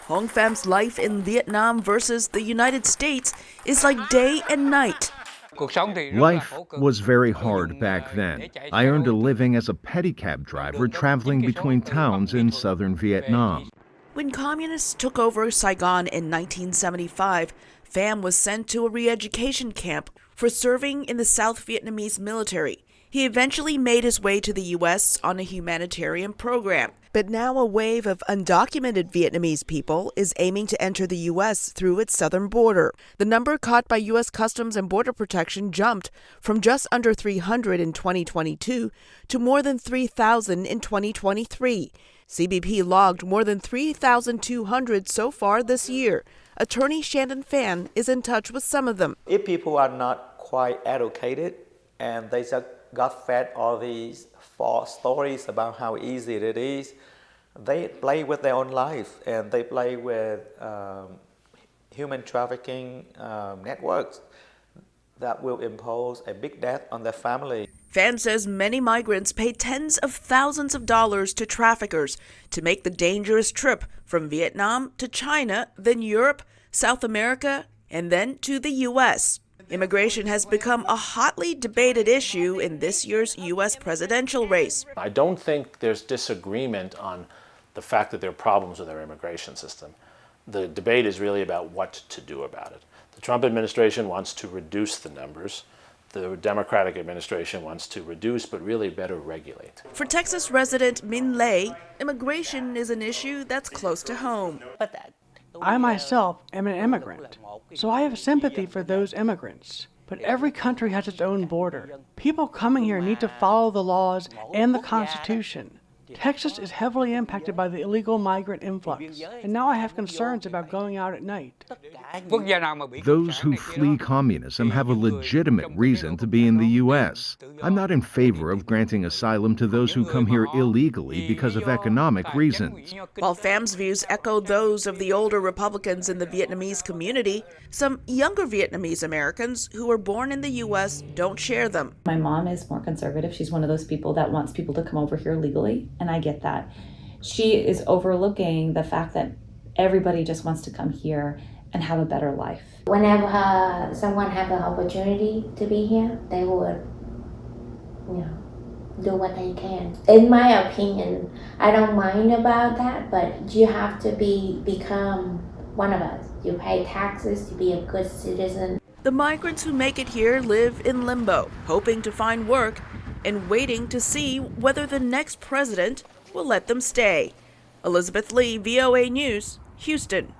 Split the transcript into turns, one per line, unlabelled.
Hong Pham's life in Vietnam versus the United States is like day and night.
Life was very hard back then. I earned a living as a pedicab driver traveling between towns in southern Vietnam.
When communists took over Saigon in 1975, Pham was sent to a re-education camp for serving in the South Vietnamese military. He eventually made his way to the U.S. on a humanitarian program. But now a wave of undocumented Vietnamese people is aiming to enter the U.S. through its southern border. The number caught by U.S. Customs and Border Protection jumped from just under 300 in 2022 to more than 3,000 in 2023. CBP logged more than 3,200 so far this year. Attorney Shandon Phan is in touch with some of them.
If people are not quite educated and they just got fed all these false stories about how easy it is, they play with their own life and they play with human trafficking networks that will impose a big debt on their family.
Phan says many migrants pay tens of thousands of dollars to traffickers to make the dangerous trip from Vietnam to China, then Europe, South America, and then to the U.S. Immigration has become a hotly debated issue in this year's U.S. presidential race.
I don't think there's disagreement on the fact that there are problems with our immigration system. The debate is really about what to do about it. The Trump administration wants to reduce the numbers. The Democratic administration wants to reduce, but really better regulate.
For Texas resident Min Lei, immigration is an issue that's close to home.
I myself am an immigrant, so I have sympathy for those immigrants. But every country has its own border. People coming here need to follow the laws and the Constitution. Texas is heavily impacted by the illegal migrant influx, and now I have concerns about going out at night.
Those who flee communism have a legitimate reason to be in the U.S. I'm not in favor of granting asylum to those who come here illegally because of economic reasons.
While Pham's views echo those of the older Republicans in the Vietnamese community, some younger Vietnamese Americans who were born in the U.S. don't share them.
My mom is more conservative. She's one of those people that wants people to come over here legally, and I get that. She is overlooking the fact that everybody just wants to come here and have a better life.
Whenever someone have an opportunity to be here, they would, do what they can. In my opinion, I don't mind about that, but you have to become one of us. You pay taxes to be a good citizen.
The migrants who make it here live in limbo, hoping to find work and waiting to see whether the next president will let them stay. Elizabeth Lee, VOA News, Houston.